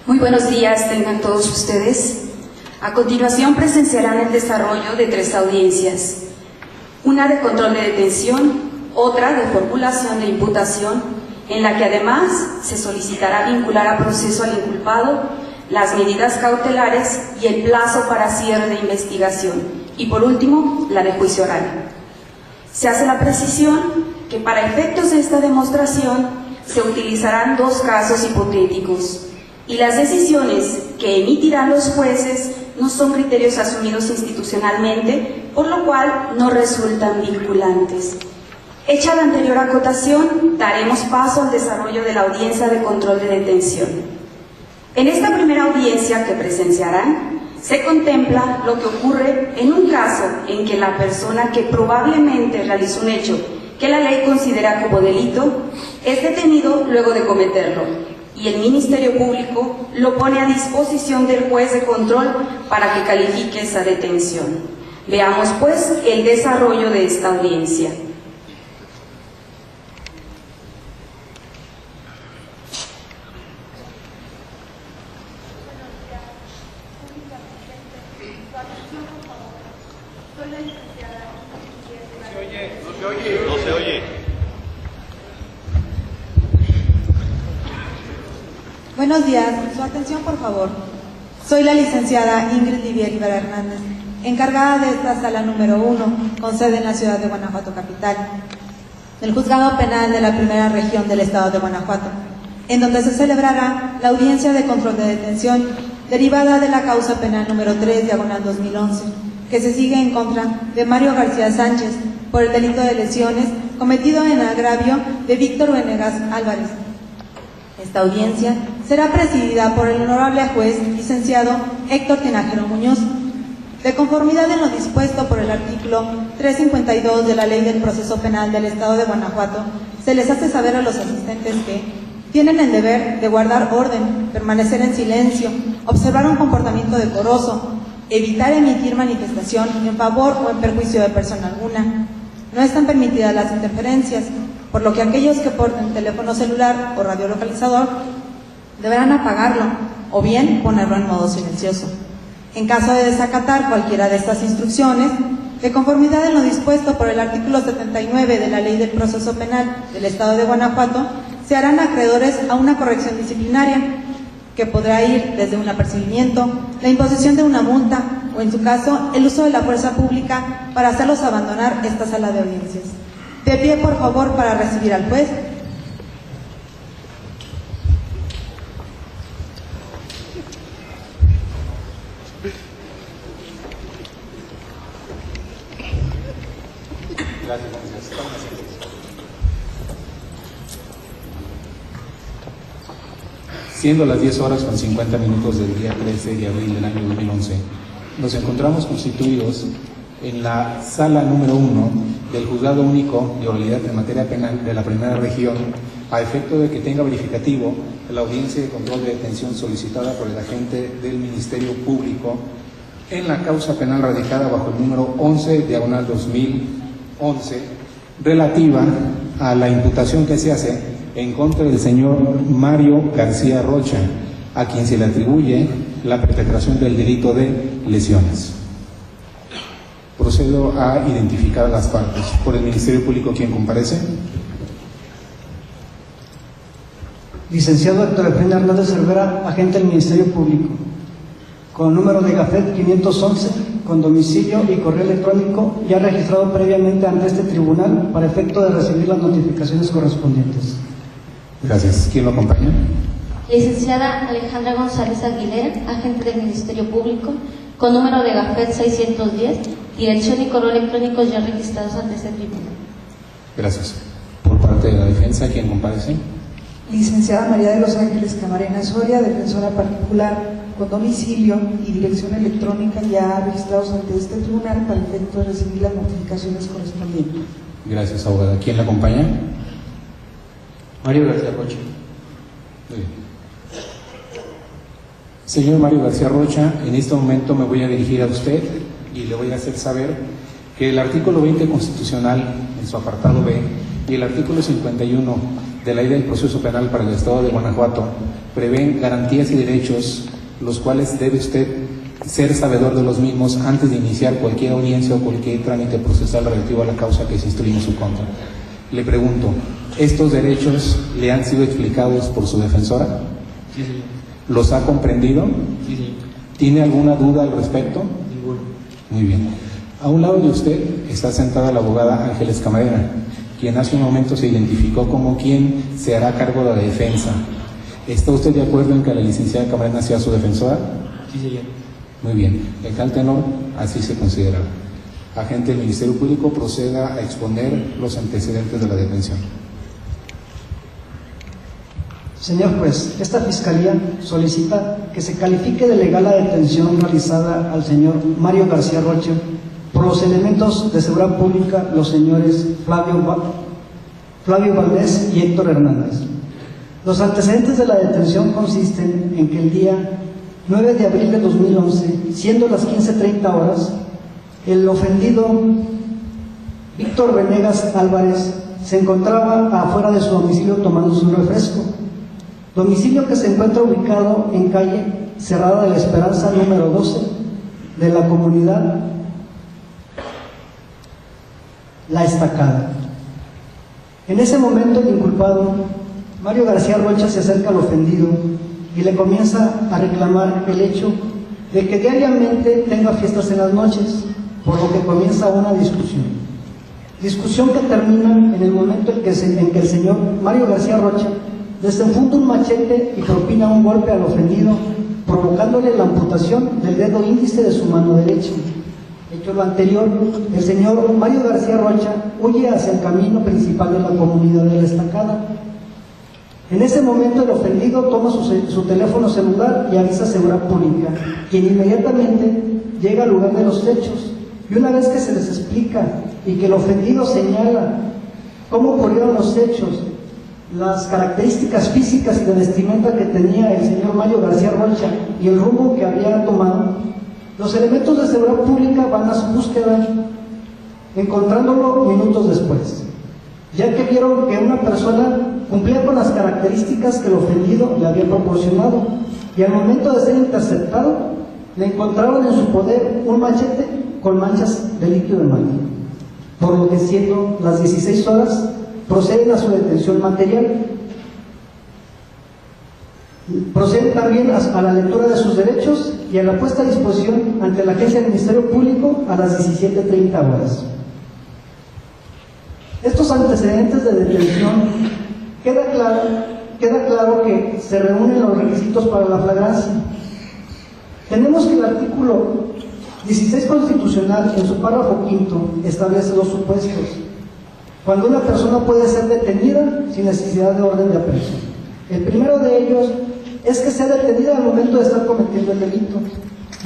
Muy buenos días tengan todos ustedes. A continuación presenciarán el desarrollo de 3 audiencias. Una de control de detención, otra de formulación de imputación, en la que además se solicitará vincular a proceso al inculpado, las medidas cautelares y el plazo para cierre de investigación. Y por último, la de juicio oral. Se hace la precisión que para efectos de esta demostración se utilizarán 2 casos hipotéticos y las decisiones que emitirán los jueces no son criterios asumidos institucionalmente, por lo cual no resultan vinculantes. Hecha la anterior acotación, daremos paso al desarrollo de la audiencia de control de detención. En esta primera audiencia que presenciarán, se contempla lo que ocurre en un caso en que la persona que probablemente realizó un hecho que la ley considera como delito es detenido luego de cometerlo, y el Ministerio Público lo pone a disposición del juez de control para que califique esa detención. Veamos pues el desarrollo de esta audiencia. No se oye. Buenos días, su atención por favor. Soy la licenciada Ingrid Livier Rivera Hernández, encargada de esta sala número 1, con sede en la ciudad de Guanajuato capital, del Juzgado Penal de la Primera Región del Estado de Guanajuato, en donde se celebrará la audiencia de control de detención derivada de la causa penal número 3/2011, que se sigue en contra de Mario García Sánchez por el delito de lesiones cometido en agravio de Víctor Venegas Álvarez. Esta audiencia será presidida por el honorable juez licenciado Héctor Tinajero Muñoz. De conformidad en lo dispuesto por el artículo 352 de la Ley del Proceso Penal del Estado de Guanajuato, se les hace saber a los asistentes que tienen el deber de guardar orden, permanecer en silencio, observar un comportamiento decoroso, evitar emitir manifestación en favor o en perjuicio de persona alguna. No están permitidas las interferencias, por lo que aquellos que porten teléfono celular o radiolocalizador deberán apagarlo o bien ponerlo en modo silencioso. En caso de desacatar cualquiera de estas instrucciones, de conformidad en lo dispuesto por el artículo 79 de la Ley del Proceso Penal del Estado de Guanajuato, se harán acreedores a una corrección disciplinaria, que podrá ir desde un apercibimiento, la imposición de una multa o, en su caso, el uso de la fuerza pública para hacerlos abandonar esta sala de audiencias. De pie, por favor, para recibir al juez. Gracias. Siendo las 10:50 del día 13 de abril del año 2011, nos encontramos constituidos en la sala número 1 del Juzgado Único de Oralidad en Materia Penal de la Primera Región, a efecto de que tenga verificativo la audiencia de control de detención solicitada por el agente del Ministerio Público en la causa penal radicada bajo el número 11/2011, relativa a la imputación que se hace en contra del señor Mario García Rocha, a quien se le atribuye la perpetración del delito de lesiones. Procedo a identificar a las partes. Por el Ministerio Público, ¿quién comparece? Licenciado Héctor Efraín Hernández Cervera, agente del Ministerio Público, con número de Gafet 511, con domicilio y correo electrónico ya registrado previamente ante este tribunal para efecto de recibir las notificaciones correspondientes. Gracias. ¿Quién lo acompaña? Licenciada Alejandra González Aguilera, agente del Ministerio Público, con número de Gafet 610, dirección y correo electrónicos ya registrados ante este tribunal. Gracias. Por parte de la defensa, ¿quién comparece? Licenciada María de los Ángeles Camarena Soria, defensora particular, con domicilio y dirección electrónica ya registrados ante este tribunal para efecto de recibir las notificaciones correspondientes. Gracias, abogada. ¿Quién la acompaña? Mario García Rocha. Muy bien. Señor Mario García Rocha, en este momento me voy a dirigir a usted y le voy a hacer saber que el artículo 20 constitucional, en su apartado B, y el artículo 51 de la Ley del Proceso Penal para el Estado de Guanajuato prevén garantías y derechos, los cuales debe usted ser sabedor de los mismos antes de iniciar cualquier audiencia o cualquier trámite procesal relativo a la causa que se instruye en su contra. Le pregunto, ¿estos derechos le han sido explicados por su defensora? Sí, señor. ¿Los ha comprendido? Sí, señor. ¿Tiene alguna duda al respecto? Ninguno. Muy bien. A un lado de usted está sentada la abogada Ángeles Camarena, quien hace un momento se identificó como quien se hará cargo de la defensa. ¿Está usted de acuerdo en que la licenciada Camarena sea su defensora? Sí, señor. Muy bien. En tal tenor, así se considera. Agente del Ministerio Público, proceda a exponer los antecedentes de la detención. Señor juez, esta Fiscalía solicita que se califique de legal la detención realizada al señor Mario García Rocha por los elementos de seguridad pública, los señores Flavio Valdés y Héctor Hernández. Los antecedentes de la detención consisten en que el día 9 de abril de 2011, siendo las 15:30 horas, el ofendido Víctor Venegas Álvarez se encontraba afuera de su domicilio tomándose un refresco. Domicilio que se encuentra ubicado en calle Cerrada de la Esperanza número 12 de la comunidad La Estacada. En ese momento el inculpado, Mario García Rocha, se acerca al ofendido y le comienza a reclamar el hecho de que diariamente tenga fiestas en las noches, por lo que comienza una discusión que termina en el momento en que el señor Mario García Rocha desenfunda un machete y propina un golpe al ofendido, provocándole la amputación del dedo índice de su mano derecha. Hecho lo anterior, el señor Mario García Rocha huye hacia el camino principal de la comunidad de La Estacada. En ese momento el ofendido toma su teléfono celular y avisa a Seguridad Pública, quien inmediatamente llega al lugar de los hechos, y una vez que se les explica y que el ofendido señala cómo ocurrieron los hechos, las características físicas y de vestimenta que tenía el señor Mario García Rocha y el rumbo que había tomado, los elementos de seguridad pública van a su búsqueda, encontrándolo minutos después, ya que vieron que una persona cumplía con las características que el ofendido le había proporcionado, y al momento de ser interceptado, le encontraron en su poder un machete con manchas de líquido de baño, por lo que, siendo las 16 horas, proceden a su detención material. Proceden también a la lectura de sus derechos y a la puesta a disposición ante la Agencia del Ministerio Público a las 17:30 horas. Estos antecedentes de detención, queda claro que se reúnen los requisitos para la flagrancia. Tenemos que el artículo 16 constitucional, en su párrafo quinto, establece dos supuestos cuando una persona puede ser detenida sin necesidad de orden de aprehensión. El primero de ellos es que sea detenida al momento de estar cometiendo el delito,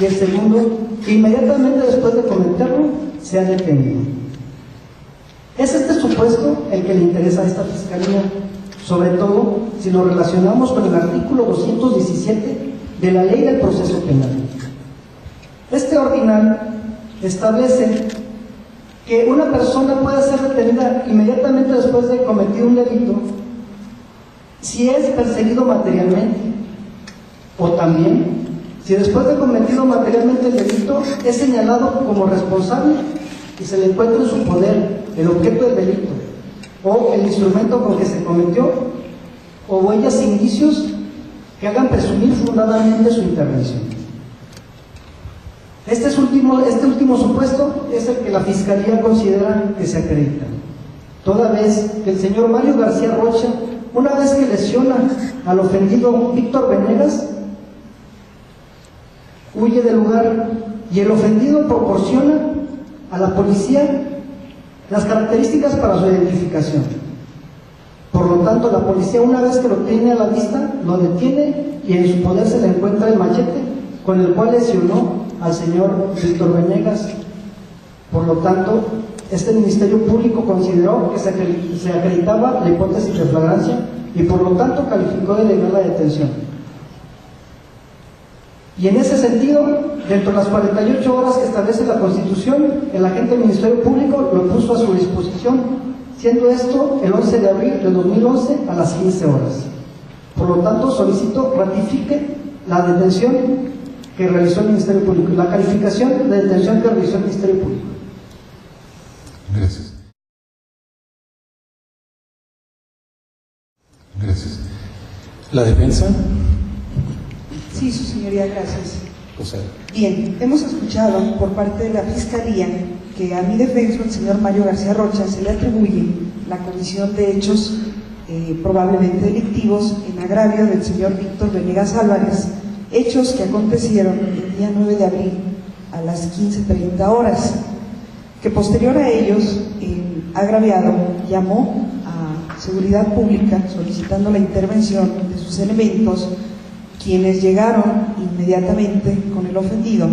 y el segundo, que inmediatamente después de cometerlo sea detenido. Es este supuesto el que le interesa a esta Fiscalía, sobre todo si lo relacionamos con el artículo 217 de la Ley del Proceso Penal. Este ordinal establece que una persona puede ser detenida inmediatamente después de cometer un delito si es perseguido materialmente, o también si después de cometido materialmente el delito es señalado como responsable y se le encuentra en su poder el objeto del delito o el instrumento con que se cometió, o huellas e indicios que hagan presumir fundadamente su intervención. Este último supuesto es el que la Fiscalía considera que se acredita, toda vez que el señor Mario García Rocha, una vez que lesiona al ofendido Víctor Venegas, huye del lugar, y el ofendido proporciona a la policía las características para su identificación. Por lo tanto, la policía, una vez que lo tiene a la vista, lo detiene y en su poder se le encuentra el machete con el cual lesionó al señor Víctor Venegas. Por lo tanto, este Ministerio Público consideró que se acreditaba la hipótesis de flagrancia y por lo tanto calificó de legal la detención. Y en ese sentido, dentro de las 48 horas que establece la Constitución, el agente del Ministerio Público lo puso a su disposición siendo esto el 11 de abril de 2011 a las 15 horas. Por lo tanto, solicito ratifique la detención que realizó el Ministerio Público, la calificación de detención que realizó el Ministerio Público. Gracias. Gracias. ¿La defensa? Sí, su señoría, gracias. José. Bien, hemos escuchado por parte de la Fiscalía que a mi defenso, el señor Mario García Rocha, se le atribuye la comisión de hechos probablemente delictivos en agravio del señor Víctor Venegas Álvarez, hechos que acontecieron el día 9 de abril a las 15:30 horas, que posterior a ellos el agraviado llamó a Seguridad Pública solicitando la intervención de sus elementos, quienes llegaron inmediatamente con el ofendido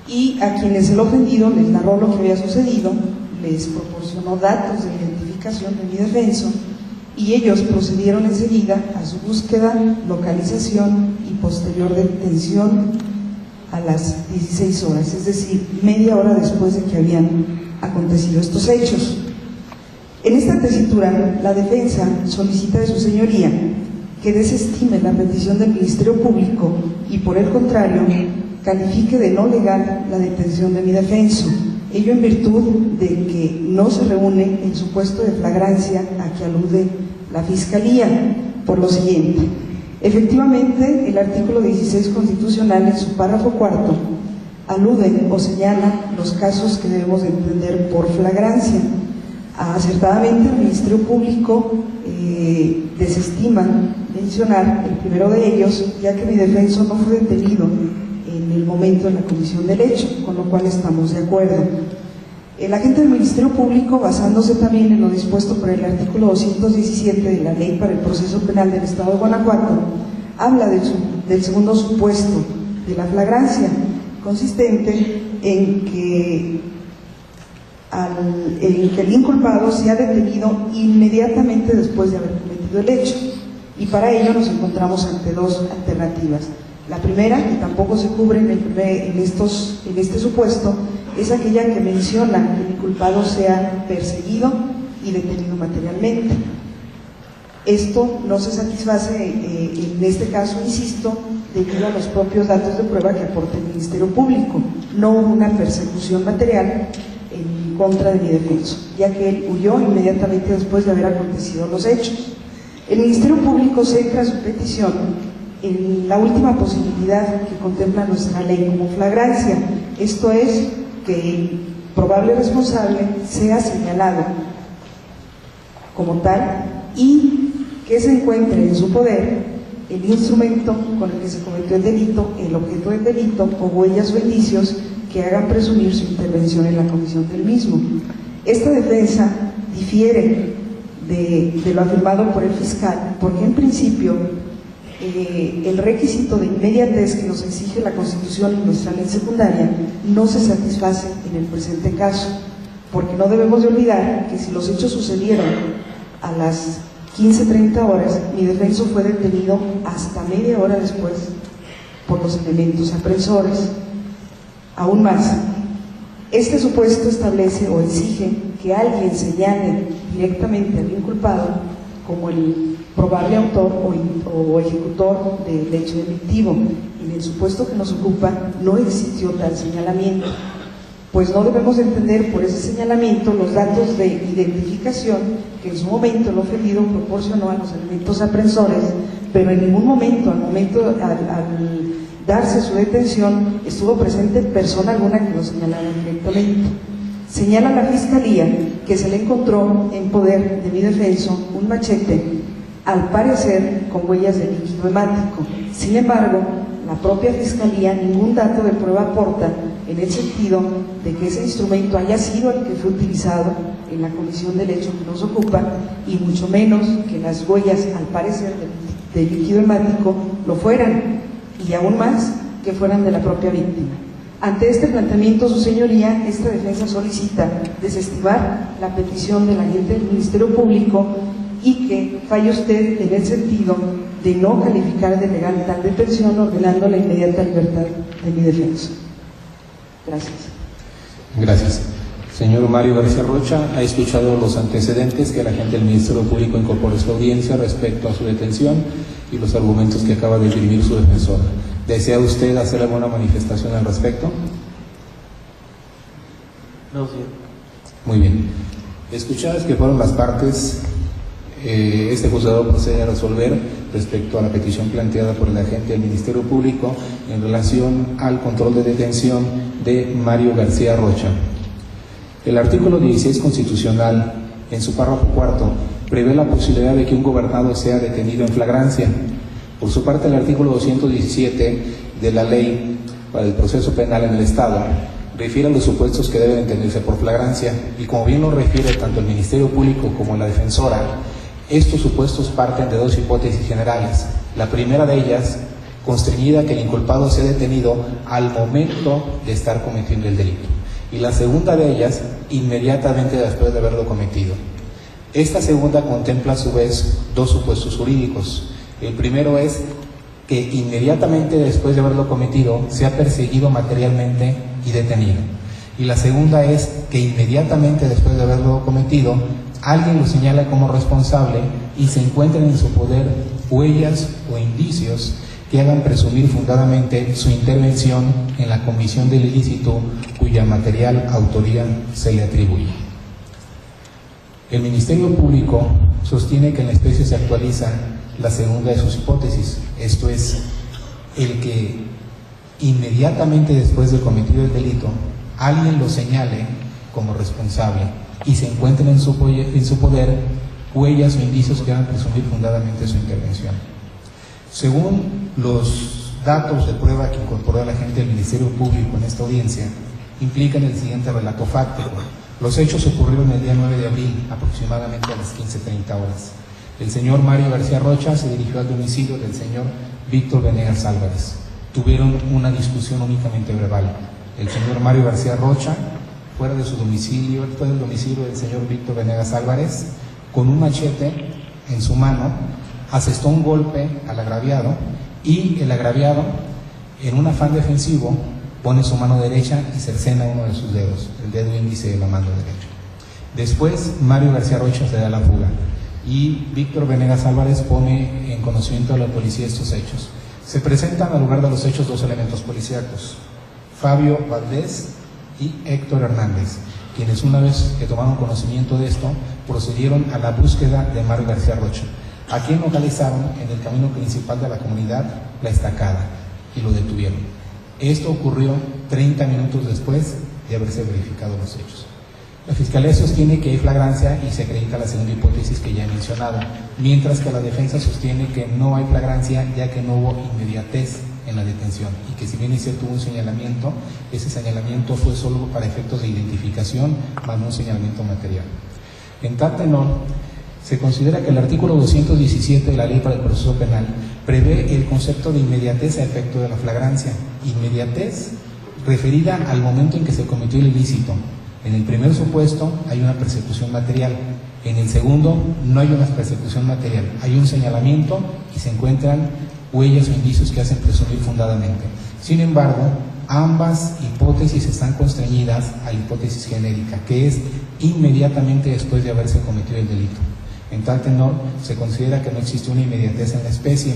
y a quienes el ofendido les narró lo que había sucedido, les proporcionó datos de identificación de mi defenso y ellos procedieron enseguida a su búsqueda, localización y posterior detención a las 16 horas, es decir, media hora después de que habían acontecido estos hechos. En esta tesitura, la defensa solicita de su señoría que desestime la petición del Ministerio Público y, por el contrario, califique de no legal la detención de mi defenso, ello en virtud de que no se reúne el supuesto de flagrancia a que alude la Fiscalía, por lo siguiente. Efectivamente, el artículo 16 constitucional, en su párrafo cuarto, alude o señala los casos que debemos de entender por flagrancia. Acertadamente, el Ministerio Público desestima mencionar el primero de ellos, ya que mi defenso no fue detenido en el momento de la comisión del hecho, con lo cual estamos de acuerdo. El agente del Ministerio Público, basándose también en lo dispuesto por el artículo 217 de la Ley para el Proceso Penal del Estado de Guanajuato, habla del segundo supuesto de la flagrancia, consistente en que el inculpado se ha detenido inmediatamente después de haber cometido el hecho, y para ello nos encontramos ante dos alternativas. La primera, que tampoco se cubre en este supuesto, es aquella que menciona que el inculpado sea perseguido y detenido materialmente. Esto no se satisface en este caso, insisto, debido a los propios datos de prueba que aporta el Ministerio Público. No hubo una persecución material en contra de mi defenso, ya que él huyó inmediatamente después de haber acontecido los hechos. El Ministerio Público centra su petición en la última posibilidad que contempla nuestra ley como flagrancia, esto es, que el probable responsable sea señalado como tal y que se encuentre en su poder el instrumento con el que se cometió el delito, el objeto del delito o huellas o indicios que hagan presumir su intervención en la comisión del mismo. Esta defensa difiere de lo afirmado por el fiscal, porque en principio el requisito de inmediatez que nos exige la Constitución y nuestra ley secundaria no se satisface en el presente caso, porque no debemos de olvidar que si los hechos sucedieron a las 15:30 horas, mi defenso fue detenido hasta media hora después por los elementos apresores. Aún más, este supuesto establece o exige que alguien señale directamente al inculpado como el probable autor o ejecutor del hecho delictivo. En el supuesto que nos ocupa no existió tal señalamiento, pues no debemos entender por ese señalamiento los datos de identificación que en su momento el ofendido proporcionó a los elementos apresores, pero en ningún momento, al darse su detención, estuvo presente persona alguna que lo señalara directamente. Señala la Fiscalía que se le encontró en poder de mi defenso un machete, al parecer con huellas de líquido hemático. Sin embargo, la propia Fiscalía ningún dato de prueba aporta en el sentido de que ese instrumento haya sido el que fue utilizado en la comisión del hecho que nos ocupa, y mucho menos que las huellas, al parecer, de líquido hemático lo fueran, y aún más que fueran de la propia víctima. Ante este planteamiento, su señoría, esta defensa solicita desestimar la petición del agente del Ministerio Público y que falle usted en el sentido de no calificar de legal tal detención, ordenando la inmediata libertad de mi defensa. Gracias. Gracias. Señor Mario García Rocha, ha escuchado los antecedentes que el agente del Ministerio Público incorporó a esta audiencia respecto a su detención y los argumentos que acaba de esgrimir su defensora. ¿Desea usted hacer alguna manifestación al respecto? No, sí. Muy bien. Escuchadas que fueron las partes, este juzgado procede a resolver respecto a la petición planteada por el agente del Ministerio Público en relación al control de detención de Mario García Rocha. El artículo 16 constitucional, en su párrafo cuarto, prevé la posibilidad de que un gobernado sea detenido en flagrancia. Por su parte, el artículo 217 de la Ley para el Proceso Penal en el Estado refiere a los supuestos que deben detenerse por flagrancia, y como bien lo refiere tanto el Ministerio Público como la defensora, estos supuestos parten de dos hipótesis generales. La primera de ellas, constreñida que el inculpado sea detenido al momento de estar cometiendo el delito, y la segunda de ellas, inmediatamente después de haberlo cometido. Esta segunda contempla a su vez dos supuestos jurídicos. El primero es que inmediatamente después de haberlo cometido sea perseguido materialmente y detenido. Y la segunda es que inmediatamente después de haberlo cometido, alguien lo señala como responsable y se encuentren en su poder huellas o indicios que hagan presumir fundadamente su intervención en la comisión del ilícito cuya material autoría se le atribuye. El Ministerio Público sostiene que en la especie se actualiza la segunda de sus hipótesis, esto es, el que inmediatamente después de cometido el delito, alguien lo señale como responsable y se encuentren en su poder huellas o indicios que hagan presumir fundadamente su intervención. Según los datos de prueba que incorporó la agente del Ministerio Público en esta audiencia, implican el siguiente relato fáctico. Los hechos ocurrieron el día 9 de abril, aproximadamente a las 15:30 horas. El señor Mario García Rocha se dirigió al domicilio del señor Víctor Venegas Álvarez. Tuvieron una discusión únicamente verbal. El señor Mario García Rocha, fuera de su domicilio, fue del domicilio del señor Víctor Venegas Álvarez, con un machete en su mano, asestó un golpe al agraviado y el agraviado, en un afán defensivo, pone su mano derecha y cercena uno de sus dedos, el dedo índice de la mano derecha. Después, Mario García Rocha se da la fuga y Víctor Venegas Álvarez pone en conocimiento de la policía estos hechos. Se presentan al lugar de los hechos dos elementos policíacos, Fabio Valdés y Héctor Hernández, quienes una vez que tomaron conocimiento de esto, procedieron a la búsqueda de Mario García Rocha, a quien localizaron en el camino principal de la comunidad La Estacada y lo detuvieron. Esto ocurrió 30 minutos después de haberse verificado los hechos. La Fiscalía sostiene que hay flagrancia y se acredita la segunda hipótesis que ya he mencionado, mientras que la defensa sostiene que no hay flagrancia ya que no hubo inmediatez en la detención y que si bien es cierto hubo un señalamiento, ese señalamiento fue solo para efectos de identificación, más no un señalamiento material. En tal tenor, se considera que el artículo 217 de la Ley para el Proceso Penal prevé el concepto de inmediatez a efecto de la flagrancia. Inmediatez referida al momento en que se cometió el ilícito. En el primer supuesto hay una persecución material, en el segundo no hay una persecución material, hay un señalamiento y se encuentran huellas o indicios que hacen presumir fundadamente. Sin embargo, ambas hipótesis están constreñidas a la hipótesis genérica, que es inmediatamente después de haberse cometido el delito. En tal tenor, se considera que no existe una inmediatez en la especie,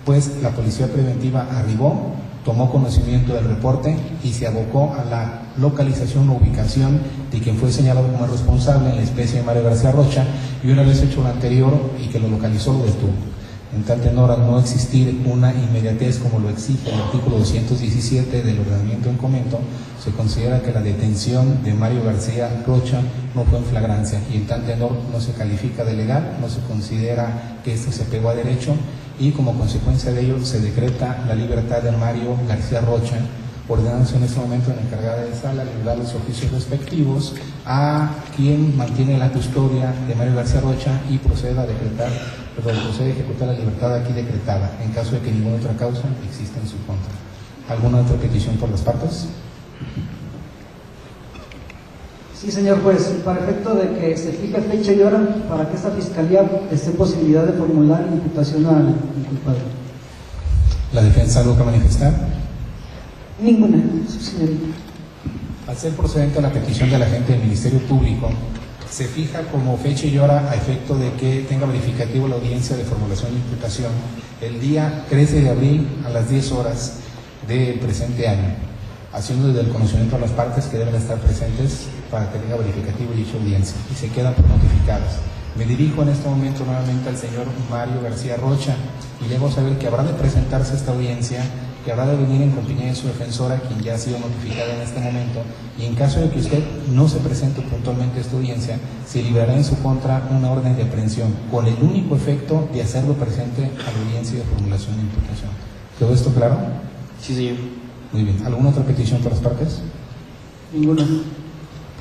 pues la policía preventiva arribó, tomó conocimiento del reporte y se abocó a la localización o ubicación de quien fue señalado como responsable en la especie de Mario García Rocha, y una vez hecho lo anterior y que lo localizó, lo detuvo. En tal tenor, al no existir una inmediatez como lo exige el artículo 217 del ordenamiento en comento, se considera que la detención de Mario García Rocha no fue en flagrancia y en tal tenor no se califica de legal, no se considera que esto se pegó a derecho y como consecuencia de ello se decreta la libertad de Mario García Rocha, ordenándose en este momento en la encargada de sala librar los oficios respectivos a quien mantiene la custodia de Mario García Rocha y procede a ejecutar la libertad aquí decretada, en caso de que ninguna otra causa exista en su contra. ¿Alguna otra petición por las partes? Sí, señor juez, para efecto de que se fije fecha y hora para que esta fiscalía esté en posibilidad de formular imputación al inculpado. ¿La defensa algo que manifestar? Ninguna, su señoría. Al ser procedente a la petición del agente del Ministerio Público, se fija como fecha y hora a efecto de que tenga verificativo la audiencia de formulación de imputación el día 13 de abril a las 10 horas del presente año, haciendo desde el conocimiento a las partes que deben estar presentes para que tenga verificativo dicha audiencia y se quedan por notificadas. Me dirijo en este momento nuevamente al señor Mario García Rocha y le hago saber que habrá de presentarse esta audiencia, que habrá de venir en compañía de su defensora, quien ya ha sido notificada en este momento, y en caso de que usted no se presente puntualmente a esta audiencia, se librará en su contra una orden de aprehensión, con el único efecto de hacerlo presente a la audiencia de formulación de imputación. ¿Quedó esto claro? Sí, señor. Muy bien. ¿Alguna otra petición por las partes? Ninguna.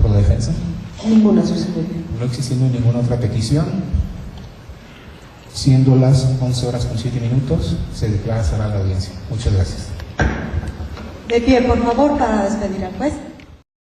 ¿Por la defensa? Ninguna, su señoría. No existiendo ninguna otra petición, siendo las 11:07, se declara cerrada la audiencia. Muchas gracias. De pie, por favor, para despedir al juez.